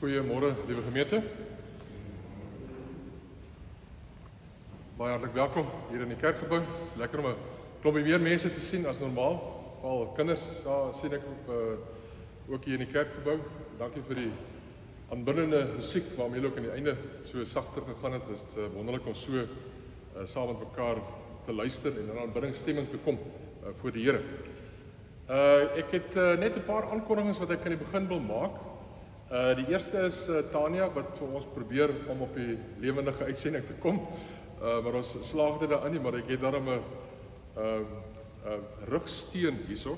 Goeiemôre, liewe gemeente. Baie hartlik welkom hier in die kerkgebou. Lekker om 'n klompie meer mense te sien as normaal. Veral kinders sien ek ook hier in die kerkgebou. Dankie vir die aanbiddende musiek waarmee julle ook aan die einde so sagter gegaan het. Dit is wonderlik om so saam met mekaar te luister en in aanbiddingsstemming te kom voor die Here. Ek het net 'n paar aankondigings wat ek aan die begin wil maak. Die eerste is Tanya wat vir ons probeer om op die lewendige uitsending te kom, maar ons slaag dit daarin nie, maar ek het daarom 'n rugsteun hierso,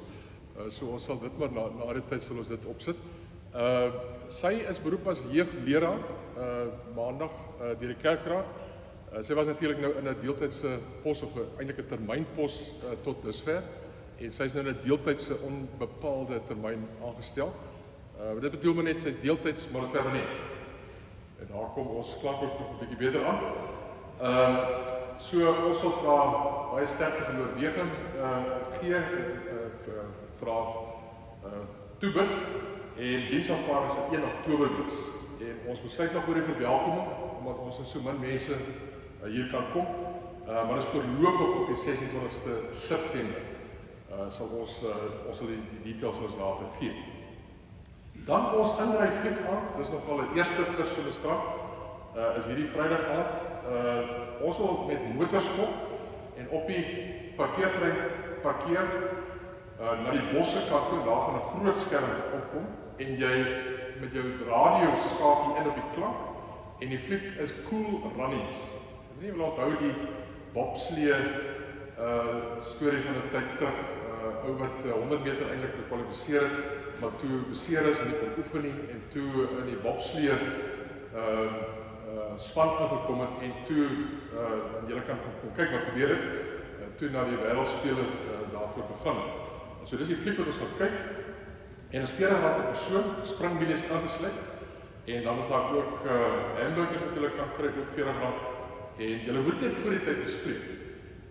so ons sal dit maar na die tyd sal ons dit opsit. Sy is beroep as jeugleraar, maandag deur die kerkraad. Sy was natuurlik nou in 'n deeltydse pos of eintlik 'n termynpos tot dusver, en sy is nou in 'n deeltydse onbepaalde termyn aangestel. Dit bedoel maar net, sy is deeltyds, maar is permanent. En daar kom ons klank ook nog 'n bietjie beter aan. So ons sal vra baie sterkte van oorweging gee, vra toebid, en diensaanvaarding sal 1 Oktober wees. En ons besluit nog oor die verwelkoming, omdat ons so min mense hier kan kom, maar is voorlopig op die 26ste September. Sal ons sal die details ons later gee. Dan ons inry fliekaand, dit is nogal 'n eerste vir Somestrand, is hierdie Vrydag aand. Ons wil met motors kom en op die parkeerterrein parkeer na die bosse kant toe. Daar gaan 'n groot skerm opkom en jy met jou radio skakel in op die klank, en die fliek is Cool Runnings. Ek weet nie, wil onthou die bobslee storie van 'n tyd terug, ou wat 100 meter eintlik gekwalifiseer het, maar toe beseer is en nie kon oefen nie, en toe in die bobslee span ingekom het, en toe julle kan kyk wat gebeur het, toe na die wêreldspele daarvoor begin. So dis die fliek wat ons gaan kyk, en is R40 per persoon, springbilies aangesluit, en dan is daar ook hamburgers wat julle kan kry, ook R40, en julle moet net voor die tyd bespreek.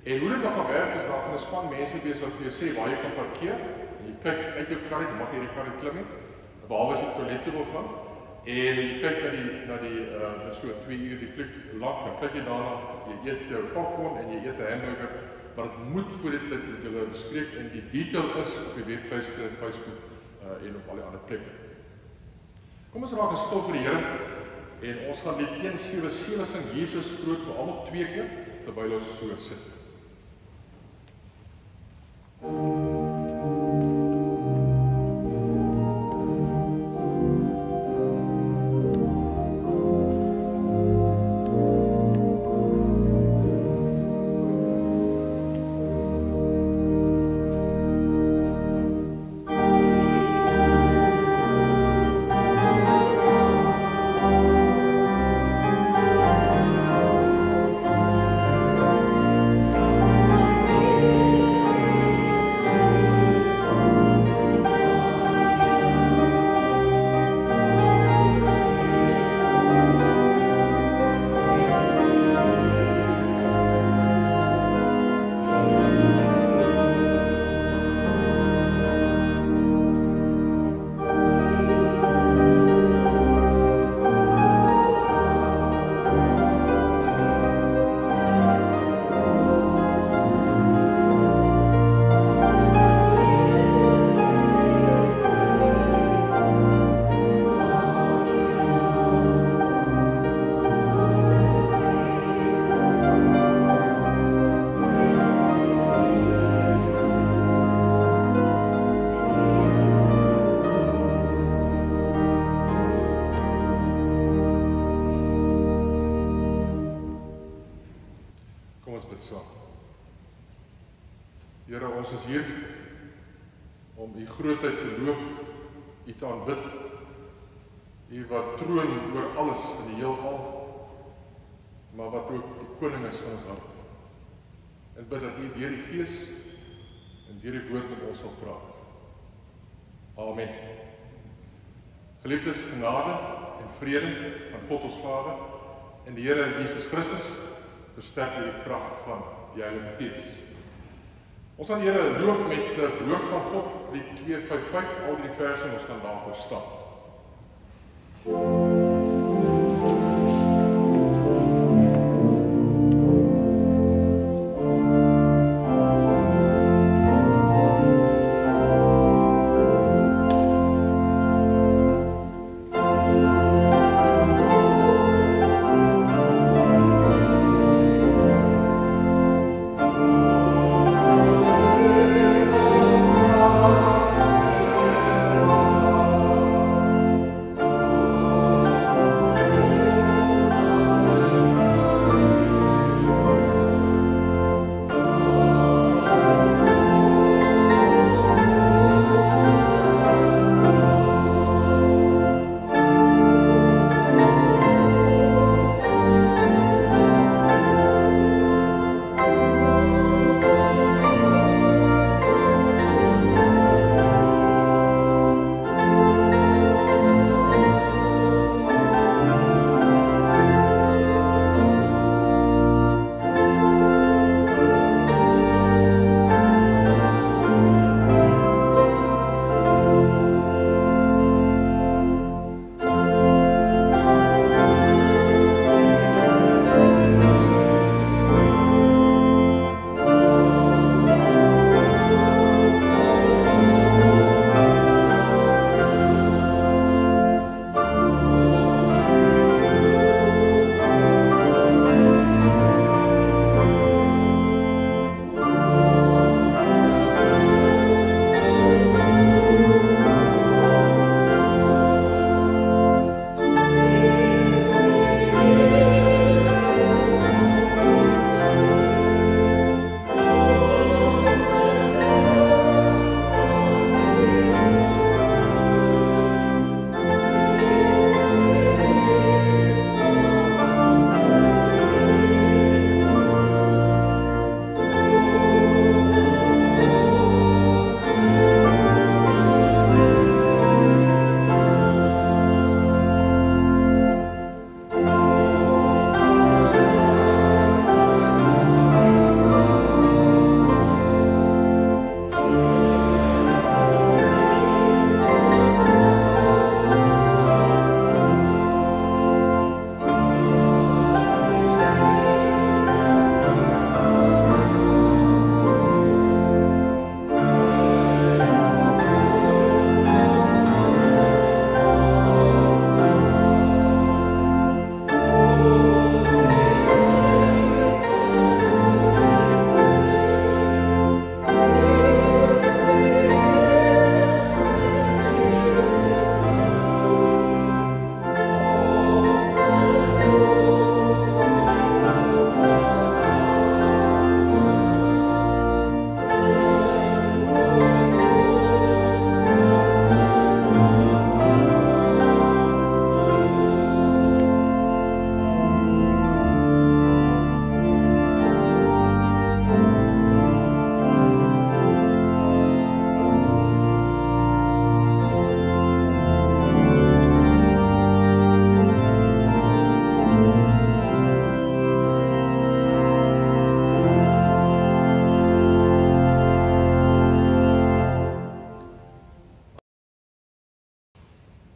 En hoe dit dan gaan werk is, daar gaan 'n span mense wees wat vir jou sê waar jy kan parkeer, en jy kyk uit jou kar, jy mag nie die kar klim nie, behalwe as jy toilet toe wil gaan, en jy kyk na die dit so 2 uur die fliek lank, dan kyk jy daarna, jy eet jou popcorn en jy eet 'n hamburger, maar dit moet voor die tyd met julle bespreek, en die detail is op die webtuiste, Facebook en op al die ander plekke. Kom ons raak stil vir die Here, en ons gaan lied 177 sing, Jesus groot, maar almal 2 keer, terwyl ons so sit. Here, ons is hier om U grootheid te loof, U te aanbid, U wat troon oor alles in die heelal, maar wat ook die koning is van ons hart. En bid dat U deur die Gees en deur die woord met ons sal praat. Amen. Geliefdes, genade en vrede van God ons Vader en die Here Jesus Christus, versterk deur die krag van die Heilige Gees. Ons gaan die Here loof met woord van God, lied 255, al die verse, ons kan daarvoor staan.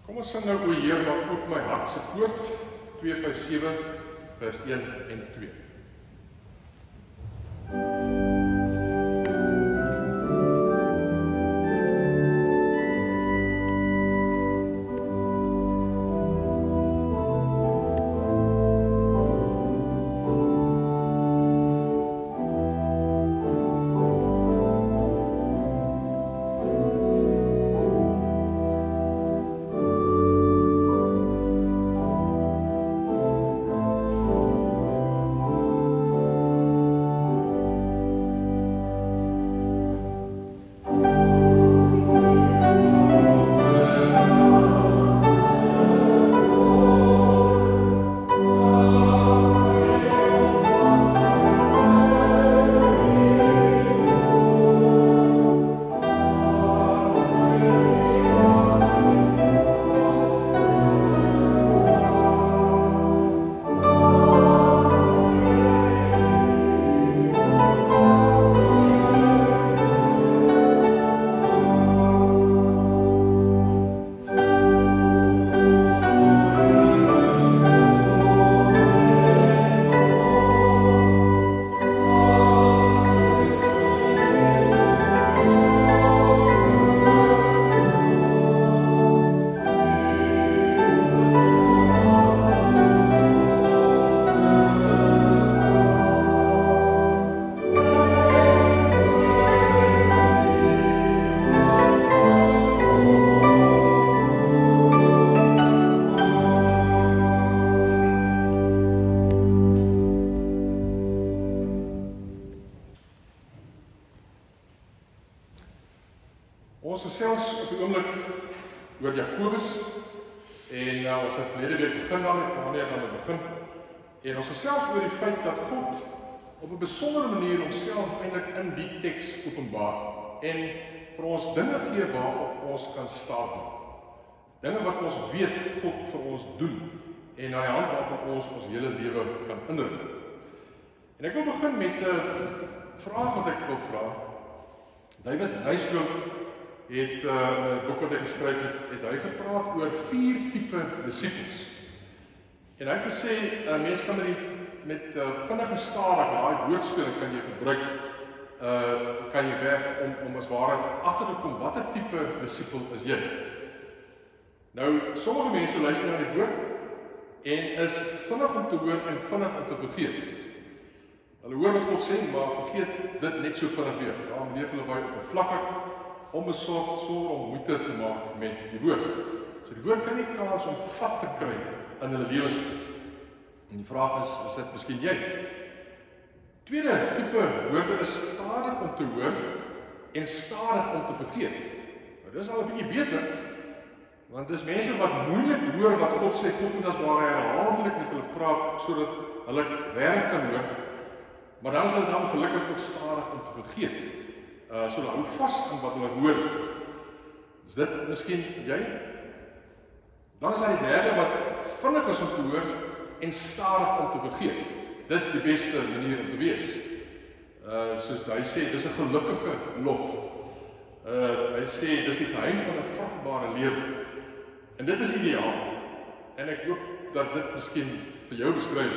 Kom ons sing nou, o Heer, maak oop my hart se poort, 257 vers 1 en 2. Ons gesels op die oomblik oor Jakobus en ons het verlede week begin daarmee, wanneer dan het begin. En ons gesels oor die feit dat God op 'n besondere manier homself eintlik in die teks openbaar en vir ons dinge gee waarop ons kan staan. Dinge wat ons weet God vir ons doen en aan die hand waarvan ons hele lewe kan inrig. En ek wil begin met 'n vraag wat ek wil vra. David Nystrom het in 'n boek wat hy geskryf het hy gepraat oor 4 tipe disippels. En hy het gesê, mens kan met vinnige stadig, daai woordspeling kan jy gebruik, kan jy werk om as ware agter te kom, watter tipe disipel is jy? Nou, sommige mense luister na die woord en is vinnig om te hoor en vinnig om te vergeet. Hulle hoor wat God sê, maar vergeet dit net so vinnig weer. Daarom leef hulle baie oppervlakkig, onbesorgd sonder om moeite te maak met die woord. So die woord kan nie kans om vat te kry in hulle lewens. En die vraag is dit miskien jy? Tweede tipe woorde is stadig om te hoor en stadig om te vergeet. Nou, dis al 'n bietjie beter, want dis mense wat moeilik hoor wat God sê. God moet as ware herhaaldelik met hulle praat, sodat hulle reg kan hoor. Maar dan is hulle dan gelukkig ook stadig om te vergeet. So hulle hou vas aan wat hulle hoor. Is dit miskien jy? Dan is daar die derde wat vinnig is om te hoor en stadig om te vergeet. Dis die beste manier om te wees. Soos hy sê, dis 'n gelukkige lot. Hy sê, dis die geheim van 'n vrugbare lewe. En dit is ideaal. En ek hoop dat dit miskien vir jou beskryf.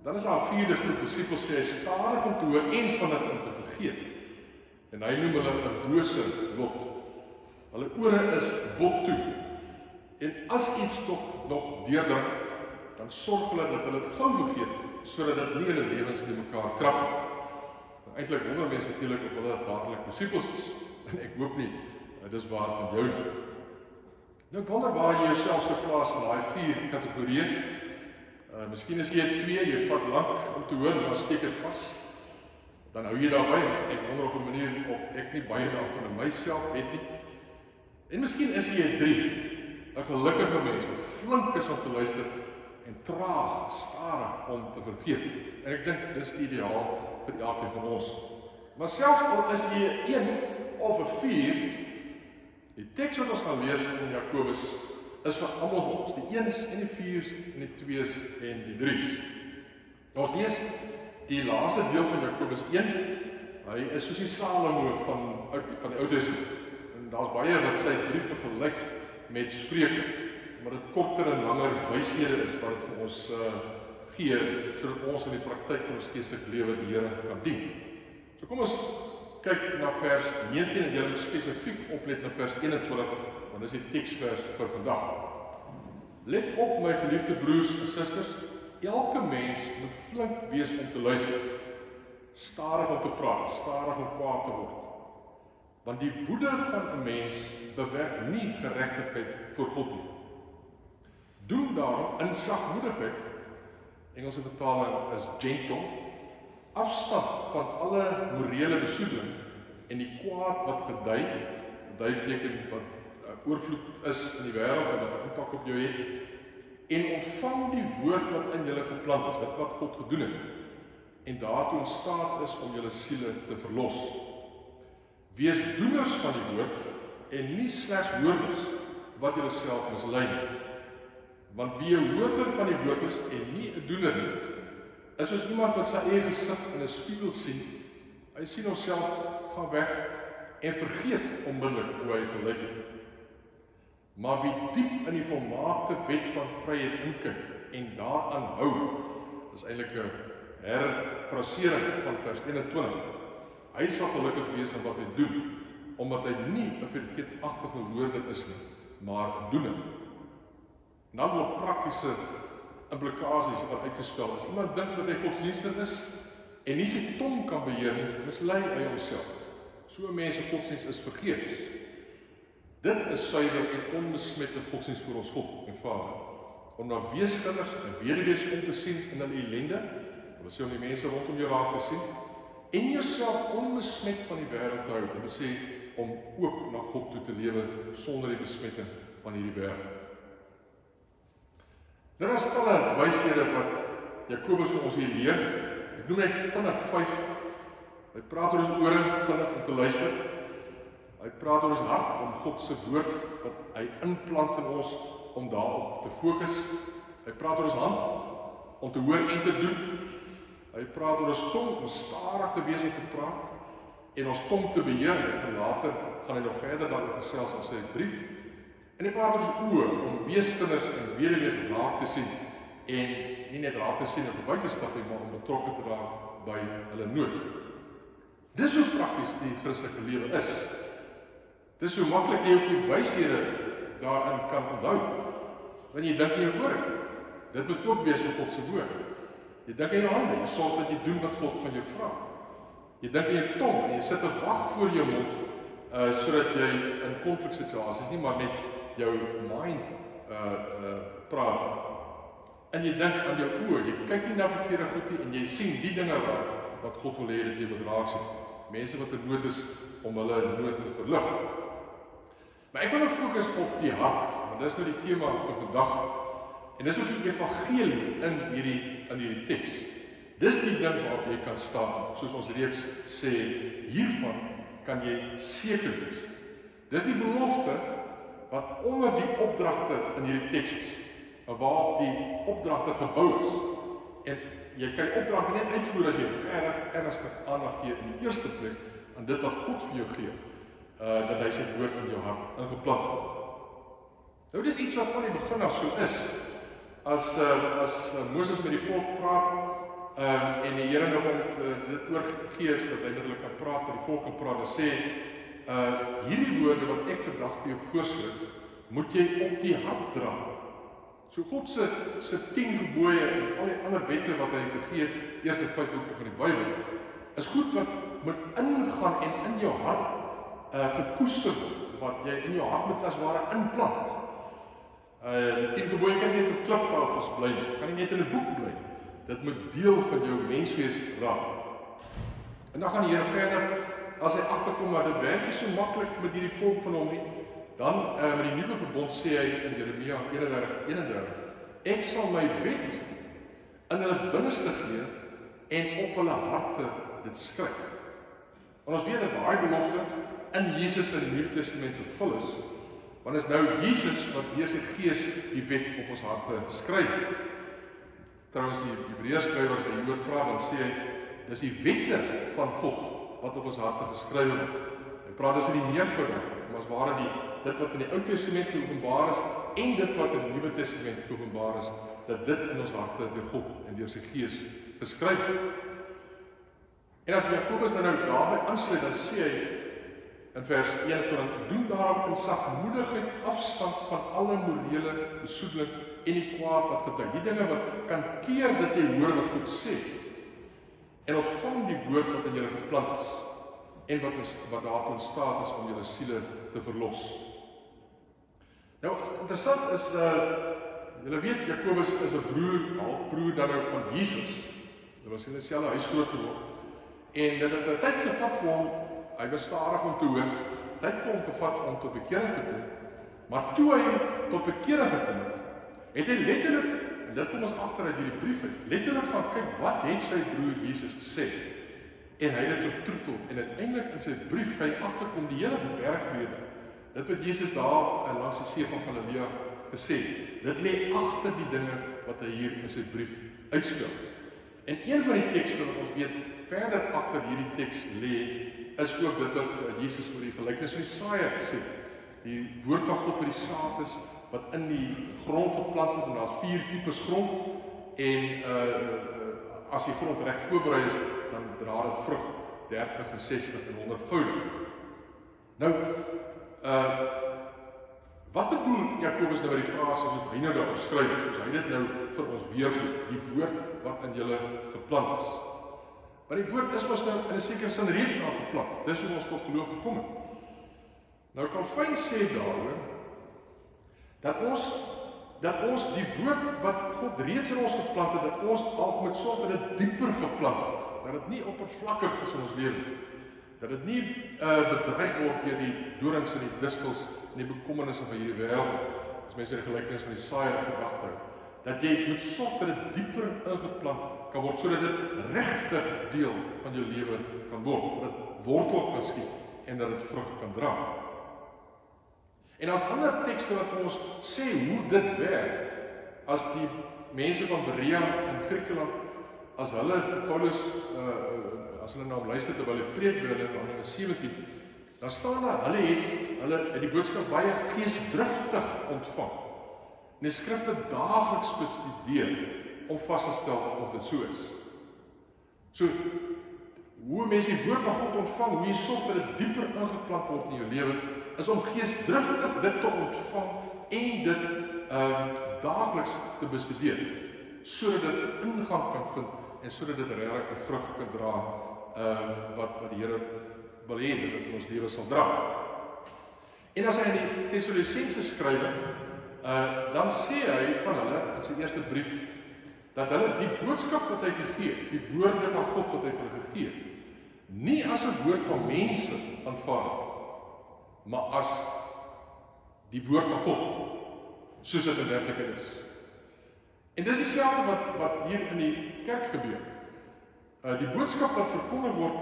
Dan is daar 'n vierde groep disippels, sê hy, stadig om te hoor en vinnig om te vergeet. En hy noem hulle 'n bose lot. Hulle ore is bot toe. En as iets tog nog deurdring, dan sorg hulle dat hulle dit gou vergeet, sodat dit nie hulle lewens nie mekaar krap nie. Nou, eintlik wonder mense natuurlik of hulle waarlik disippels is. En ek hoop nie, dis waar van jou nie. Nou, ek wonder waar jy jouself sou plaas in daai 4 kategorieë. Miskien is jy 2, jy vat lank om te hoor, maar steek dit vas. Dan hou jy daarby. Ek wonder op 'n manier of ek nie baie daarvan in myself het nie. En miskien is jy 3, 'n gelukkige mens wat flink is om te luister en traag, stadig om te vergeet. En ek dink dis die ideaal vir elkeen van ons. Maar selfs al is jy 1 of 'n 4, die teks wat ons gaan lees in Jakobus is vir almal van ons, die 1's en die 4's en die 2's en die 3's. Ons lees die laaste deel van Jakobus 1. Hy is soos die Salomo van die Ou Testament. En daar's baie wat sy brief vergelyk met Spreuke, maar dit korter en langer wyshede is wat dit vir ons gee, sodat ons in die praktyk van ons geestelike lewe die Here kan dien. So kom ons kyk na vers 19 en julle moet spesifiek oplet na vers 21, want dis die teksvers vir vandag. Let op my geliefde broers en susters, elke mens moet flink wees om te luister, stadig om te praat, stadig om kwaad te word. Want die woede van 'n mens bewerk nie geregtigheid voor God nie. Doen daarom in sagmoedigheid, Engelse vertaling is gentle, afstand van alle morele besoedeling en die kwaad wat gedei beteken wat oorvloed is in die wêreld en wat 'n impak op jou het, en ontvang die woord wat in julle geplant is, dit wat God gedoen het, en daartoe in staat is om julle siele te verlos. Wees doeners van die woord en nie slegs hoorders wat julle self mislei nie. Want wie 'n hoorder van die woord is en nie 'n doener nie, is soos iemand wat sy eie gesig in 'n spieël sien. Hy sien homself, gaan weg en vergeet onmiddellik hoe hy gelyk het. Maar wie diep in die volmaakte wet van vryheid inkyk en daaraan hou, is eintlik 'n herfrasering van vers 21. Hy sal gelukkig wees in wat hy doen, omdat hy nie 'n vergeetachtige hoorder is nie, maar 'n doener. Dan word praktiese implikasies wat uitgespel is. Iemand dink dat hy godsdienstig is en nie sy tong kan beheer nie, mislei hy homself. So 'n mens se godsdienst is vergeefs. Dit is suiwer en onbesmette godsdienst voor ons God en Vader. Om na weeskinders en weduwees om te sien in hulle ellende, dit wil sê om die mense rondom jou raak te sien, en jouself onbesmet van die wêreld te hou, dit wil sê om ook na God toe te lewe sonder die besmetting van hierdie wêreld. Daar is talle wyshede wat Jakobus vir ons hier leer. Ek noem net vinnig 5. Hy praat oor ons ore, vinnig om te luister. Hy praat oor ons hart om God se woord wat hy inplant in ons om daarop te fokus. Hy praat oor ons hand om te hoor en te doen. Hy praat oor ons tong om stadig te wees om te praat en ons tong te beheer. En later gaan hy nog verder daaroor gesels in sy brief. En hy praat oor ons oë om weeskinders en weduwees raak te sien en nie net raak te sien en verby te stap nie, maar om betrokke te raak by hulle nood. Dis hoe prakties die Christelike lewe is. Dis hoe maklik jy ook die wyshede daarin kan onthou. Wanneer jy dink in jou ore, dit moet ook wees van God se woord. Jy dink in jou hande, jy sorg dat jy doen wat God van jou vra. Jy dink in jou tong en jy sit 'n wag voor jou mond sodat jy in konfliksituasies nie maar net jou mind praat. En jy dink aan jou oë, jy kyk nie na verkeerde goed nie en jy sien die dinge wat God wil hê dat jy moet raak sien. Mense wat in nood is om hulle nood te verlig. Maar ek wil nou fokus op die hart, want dis nou die tema vir vandag. En dis ook die evangelie in hierdie teks. Dis die ding waarop jy kan staan, soos ons reeds sê, hiervan kan jy seker wees. Dis die belofte wat onder die opdragte in hierdie teks is, waarop die opdragte gebou is. En jy kan die opdragte net uitvoer as jy ernstig aandag gee in die eerste plek aan dit wat God vir jou gee, dat hy sy woord in jou hart ingeplant het. Nou dis iets wat van die begin af so is. As Moses met die volk praat, en die Here nou van dit oorgegee sodat hy met hulle kan praat, met die volk kan praat, en sê, hierdie woorde wat ek vandag vir jou voorskryf, moet jy op die hart dra. So God se 10 gebooie en al die ander wette wat hy gegee het, eerste 5 boeke van die Bybel, is goed wat moet ingaan en in jou hart gekoester word, wat jy in jou hart moet as ware inplant. Die 10 gebooie kan nie net op kliptafels bly nie, kan nie net in 'n boek bly nie. Dit moet deel van jou menswees raak. En dan gaan die Here verder, as hy agterkom maar dit werk nie so maklik met hierdie volk van hom nie, dan met die nuwe verbond sê hy in Jeremia 31, ek sal my wet in hulle binneste gee en op hulle harte dit skryf. En ons weet dat daai belofte in Jesus in die Nuwe Testament vervul is, want is nou Jesus wat deur sy Gees die wet op ons harte skryf. Trouwens die Hebreërskrywer as hy hieroor praat, dan sê hy, dis die wette van God wat op ons harte geskryf word. Hy praat as in die meervoud, maar as ware dit wat in die Ou Testament geopenbaar is en dit wat in die Nuwe Testament geopenbaar is, dat dit in ons harte deur God en deur sy Gees geskryf word. En as Jakobus nou daarby aansluit, dan sê hy in vers 21, doen daarom in sagmoedigheid afstand van alle morele besoedeling en die kwaad wat getuig. Die dinge wat kan keer dat jy hoor wat God sê, en ontvang die woord wat in julle geplant is, en wat daartoe in staat is om julle siele te verlos. Nou, interessant is, julle weet, Jakobus is 'n broer, halfbroer dan nou van Jesus. Hulle was in dieselfde huis groot geword. En dit het 'n tyd gevat vir hom, hy was stadig om te hoor, tyd vir hom gevat om tot bekering te kom, maar toe hy tot bekering gekom het hy letterlik, en dit kom ons agter uit hierdie brief uit, letterlik gaan kyk, wat het sy broer Jesus gesê, en hy het dit vertroetel, en uiteindelik in sy brief kan jy agterkom die hele bergrede, dit wat Jesus daar langs die see van Galilea gesê, dit lê agter die dinge wat hy hier in sy brief uitspel. En een van die tekste wat ons weet, verder agter hierdie teks lê, is ook dit wat Jesus oor die gelykenis van die saaiër gesê, die woord van God wat die saad is, wat in die grond geplant word, en daar's 4 tipes grond, en as die grond reg voorberei is, dan dra dit vrug 30 en 60 en 100voudig. Nou, wat bedoel Jakobus nou by die frase soos hy nou daar beskryf, soos hy dit nou vir ons weergee, die woord wat in julle geplant is. Maar die woord is mos nou in 'n sekere sin reeds daar geplant. Dis hoe ons tot geloof gekom het. Nou Calvin sê daaroor dat ons die woord wat God reeds in ons geplant het, dat ons al moet sorg dat dit dieper geplant word, dat dit nie oppervlakkig is in ons lewe, dat dit nie bedreig word deur die dorings en die distels en die bekommernisse van hierdie wêreld, as mense die gelykenis van die saaiër in gedagte hou, dat jy moet sorg dat dit dieper ingeplant kan word, sodat dit regtig deel van jou lewe kan word, dat dit wortel kan skiet en dat dit vrug kan dra. En as ander tekste wat vir ons sê hoe dit werk, as die mense van Berea in Griekeland, as hulle Paulus, as hulle na hom luister terwyl hy preek by hulle in Handelinge 17, dan staan daar, hulle het die boodskap baie geesdriftig ontvang. En die skrifte daagliks bestudeer om vas te stel of dit so is. So, hoe mense die woord van God ontvang, hoe jy sorg dat dit dieper ingeplant word in jou lewe, is om geesdriftig dit te ontvang en dit daagliks te bestudeer, sodat dit ingang kan vind en sodat dit regtig 'n vrug kan dra wat die Here wil hê dat in ons lewe sal dra. En as hy in die Tessalonisense skryf, dan sê hy van hulle in sy eerste brief dat hulle die boodskap wat hy gegee het, die woorde van God wat hy vir hulle gegee het, nie as 'n woord van mense aanvaar het, maar as die woord van God, soos dit in werklikheid is. En dis dieselfde wat hier in die kerk gebeur. Die boodskap wat verkondig word,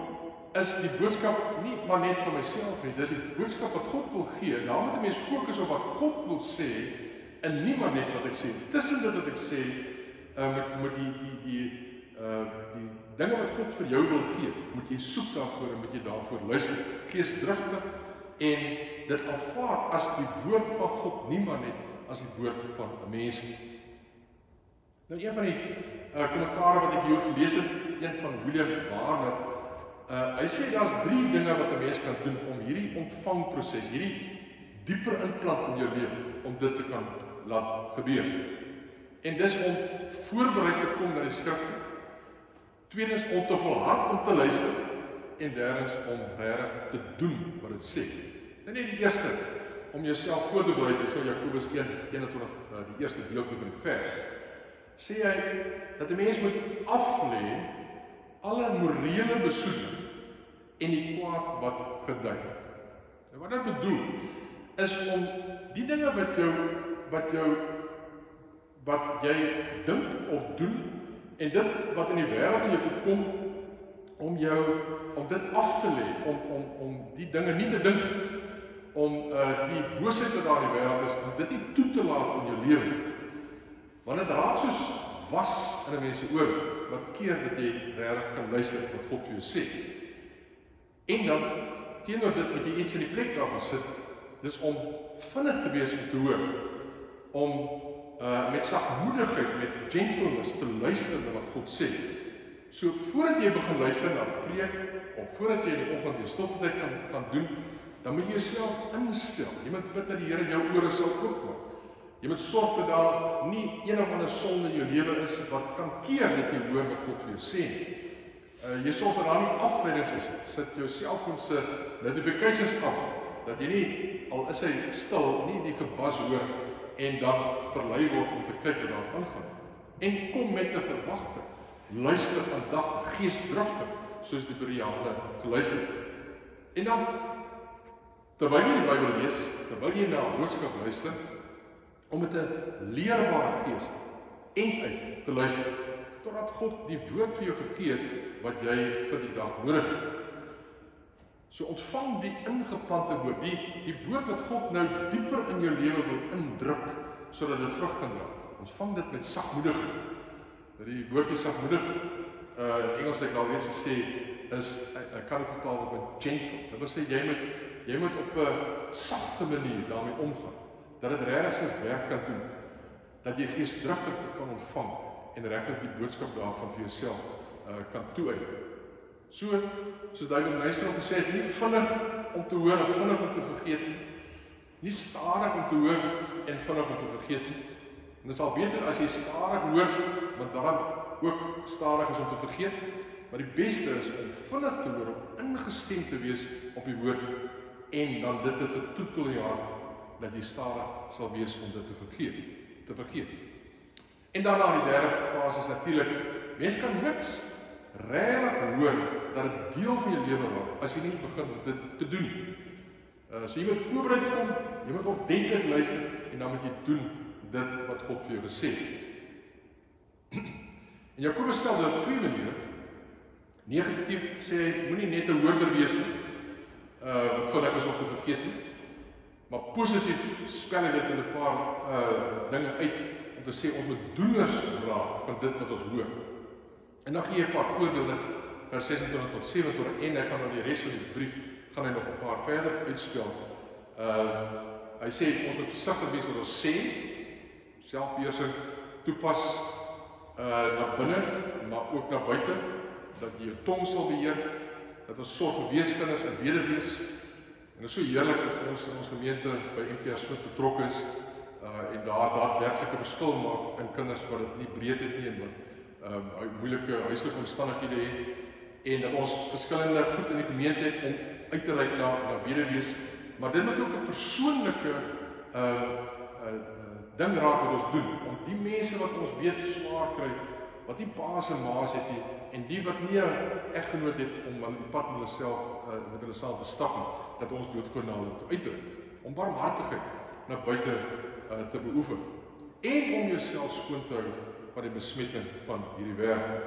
is die boodskap nie maar net van myself nie, dis die boodskap wat God wil gee. Daar moet 'n mens fokus op wat God wil sê, en nie maar net wat ek sê. Tussen dit wat ek sê, met die dinge wat God vir jou wil gee, moet jy soek daarvoor en moet jy daarvoor luister. Geesdriftig en dit aanvaar as die woord van God, nie maar net as die woord van 'n mens. Nou een van die kommentare wat ek hier gelees het, een van William Warner, hy sê daar's 3 dinge wat 'n mens kan doen om hierdie ontvangproses, hierdie dieper implant in jou lewe, om dit te kan laat gebeur. En dis om voorbereid te kom na die skrifte, tweedens om te volhard om te luister, en derdens om regtig te doen wat dit sê. En net die eerste, om jouself voor te berei, dis nou Jakobus 1:21, die eerste gedeelte van die vers, sê hy dat 'n mens moet aflê alle morele besoedeling en die kwaad wat gedui. En wat dit bedoel, is om die dinge wat jy dink of doen, en dit wat in die wêreld in jou toe kom, om dit af te lê, om die dinge nie te dink, om die boosheid wat daar in die wêreld is, om dit nie toe te laat in jou lewe. Want dit raak soos was in 'n mens se oor, wat keer dat jy regtig kan luister wat God vir jou sê. En dan, teenoor dit moet jy iets in die plek daarvan sit, dis om vinnig te wees om te hoor, om met sagmoedigheid, met gentleness te luister na wat God sê. So voordat jy begin luister na preek, of voordat jy in die oggend jou stiltetyd gaan doen, dan moet jy jouself instel. Jy moet bid dat die Here jou ore sal oopmaak. Jy moet sorg dat daar nie een of ander sonde in jou lewe is wat kan keer dat jy hoor wat God vir jou sê. Jy sorg dat daar nie afleidings is. Sit jou selfoon se notifications af, dat jy nie, al is hy stil, nie die gebas hoor en dan verlei word om te kyk wat daar aangaan. En kom met 'n verwagting. Luister aandagtig, geesdriftig, soos die Bereane geluister het. En dan, terwyl jy die Bybel lees, terwyl jy na 'n boodskap luister, om met 'n leerbare gees end uit te luister, totdat God die woord vir jou gegee het, wat jy vir die dag nodig het. So ontvang die ingeplante woord, die woord wat God nou dieper in jou lewe wil indruk, sodat dit vrug kan dra. Ontvang dit met sagmoedigheid. Die woordjie sagmoedig, in Engels ek al reeds gesê, kan ek vertaal word met gentle. Dit wil sê, jy moet op 'n sagte manier daarmee omgaan, dat dit regtig sy werk kan doen, dat jy geesdriftig dit kan ontvang, en regtig die boodskap daarvan vir jouself kan toeëien. Soos David Nystrom gesê het, nie vinnig om te hoor of vinnig om te vergeet nie, nie stadig om te hoor en vinnig om te vergeet nie. En dit is al beter as jy stadig hoor, want dan ook stadig is om te vergeet, maar die beste is om vinnig te hoor, om ingestem te wees op die woord, en dan dit te vertroetel in jou hart, dat jy stadig sal wees om dit te vergeet. En daarna die derde fase is natuurlik, mens kan niks regtig hoor dat dit deel van jou lewe raak, as jy nie begin om dit te doen. So jy moet voorbereid kom, jy moet ordentlik luister, en dan moet jy doen dit wat God vir jou gesê het. En Jakobus stel dit op twee maniere. Negatief sê hy, moenie net 'n hoorder wees nie, wat vinnig is om te vergeet nie, maar positief spel hy dit in 'n paar dinge uit, om te sê, ons moet doeners raak van dit wat ons hoor. En dan gee hy 'n paar voorbeelde, vers 26 tot 27, en hy gaan nou die res van die brief, gaan hy nog 'n paar verder uitspel. Hy sê, ons moet versigtig wees wat ons sê, selfbeheersing toepas, na binne, maar ook na buite, dat jy jou tong sal beheer, dat ons sorg vir weeskinders en wederwees. En dit is so heerlik dat ons in ons gemeente by MTR Smith betrokke is, en daar daadwerklike verskil maak in kinders wat dit nie breed het nie, en wat moeilike huislike omstandighede het, en dat ons verskillende goed in die gemeente het om uit te reik na wederwees, maar dit moet ook 'n persoonlike ding raak wat ons doen, om die mense wat ons weet swaar kry, wat nie paas en maas het nie, en die wat nie 'n eggenoot het om aan die pad met hulle saam te stap nie, dat ons doodgewoon na hulle toe uitreik, om barmhartigheid na buite te beoefen, en om jouself skoon te hou van die besmetting van hierdie wêreld.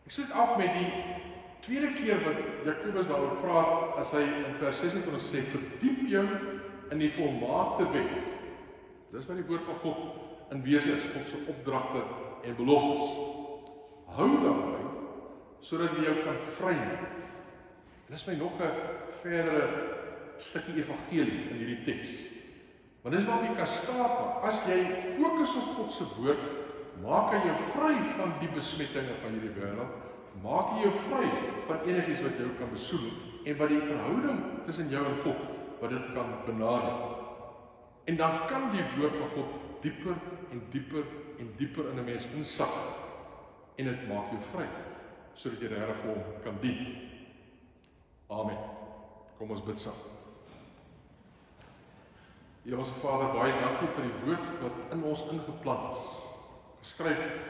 Ek sluit af met die tweede keer wat Jakobus daaroor praat, as hy in vers 26 sê, verdiep jou in die volmaakte wet. Dis wat die woord van God in wese is, God se opdragte en beloftes. Hou daarby, sodat jy jou kan vrymaak. Dis my nog 'n verdere stukkie evangelie in hierdie teks. Want dis waarop jy kan staat, as jy fokus op God se woord, maak hy jou vry van die besmettinge van hierdie wêreld, maak hy jou vry van enigiets wat jou kan besoedel, en wat die verhouding tussen jou en God, wat dit kan benader. En dan kan die woord van God dieper en dieper en dieper in 'n mens insak, en dit maak jou vry, sodat jy regtig vir hom kan dien. Amen. Kom ons bid saam. Hemelse Vader, baie dankie vir die woord wat in ons ingeplant is, geskryf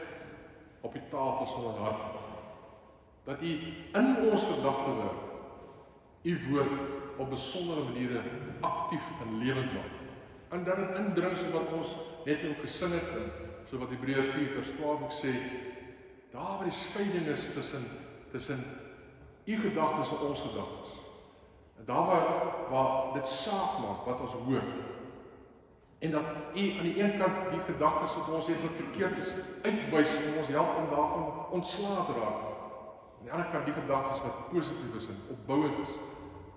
op die tafels van ons hart, dat U in ons gedagtewêreld U woord op besondere maniere aktief en lewend maak, en dat dit indring soos wat ons net ook gesing het, en so wat Hebreërs 4:12 ook sê, daar waar die skeiding is tussen U gedagtes en ons gedagtes, en daar waar dit saak maak wat ons hoor, en dat U aan die een kant die gedagtes wat ons het wat verkeerd is, uitwys en ons help om daarvan ontslae te raak, aan die ander kant die gedagtes wat positief is en opbouend is,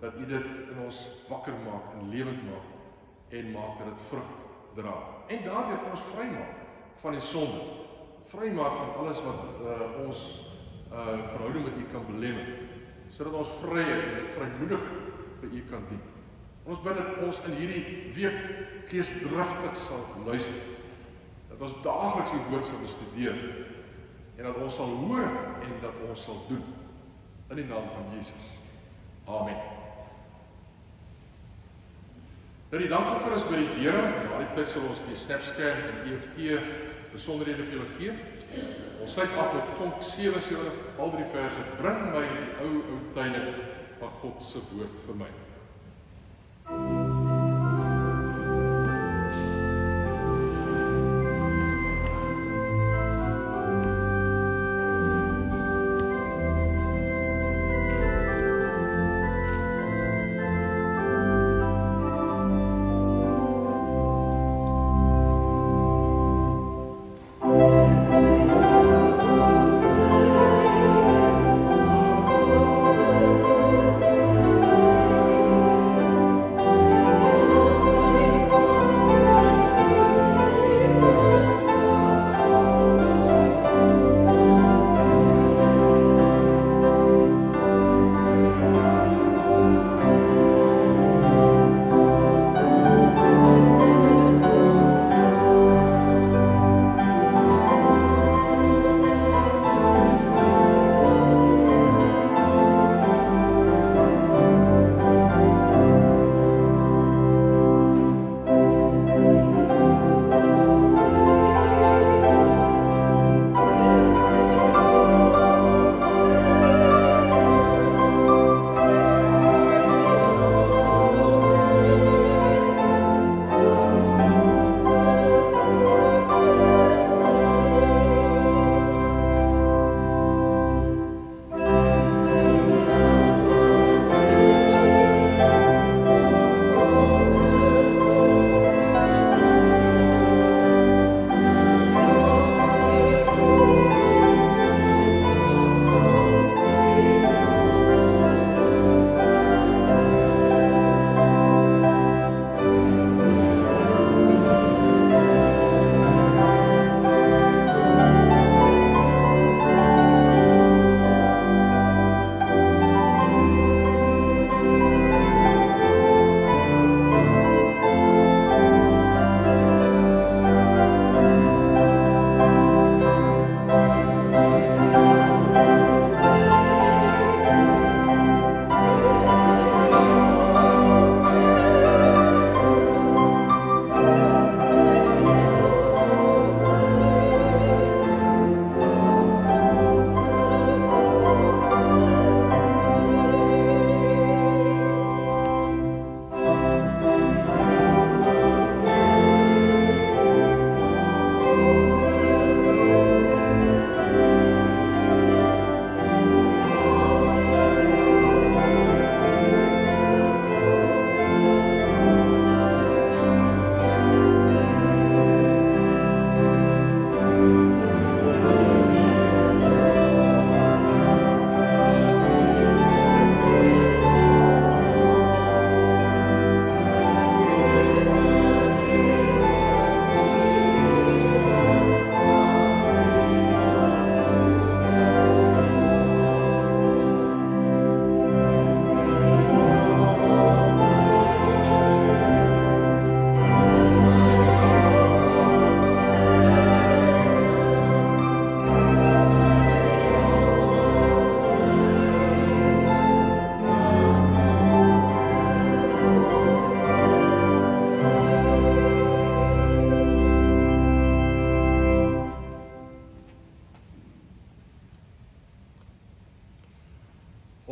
dat U dit in ons wakker maak en lewend maak en maak dat dit vrug dra. En daardeur vir ons vrymaak van die sonde, vrymaak van alles wat ons verhouding met U kan belemmer, sodat ons vryheid en met vrymoedig vir U kan dien. Ons bid dat ons in hierdie week geesdriftig sal luister, dat ons daagliks die woord sal bestudeer en dat ons sal hoor en dat ons sal doen in die naam van Jesus. Amen. Nou die dankoffer is by die deure. Na die tyd sal ons die snapscan en EFT besonderhede vir julle gee. Ons sluit af met Vonk 77, al 3 verse, bring my in die ou tuine van God se woord vir my.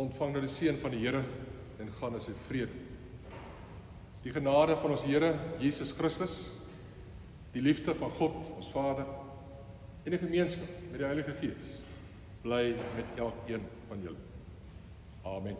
Ontvang nou die seën van die Here en gaan in sy vrede. Die genade van ons Here Jesus Christus, die liefde van God, ons Vader, en die gemeenskap met die Heilige Gees, bly met elkeen van julle. Amen.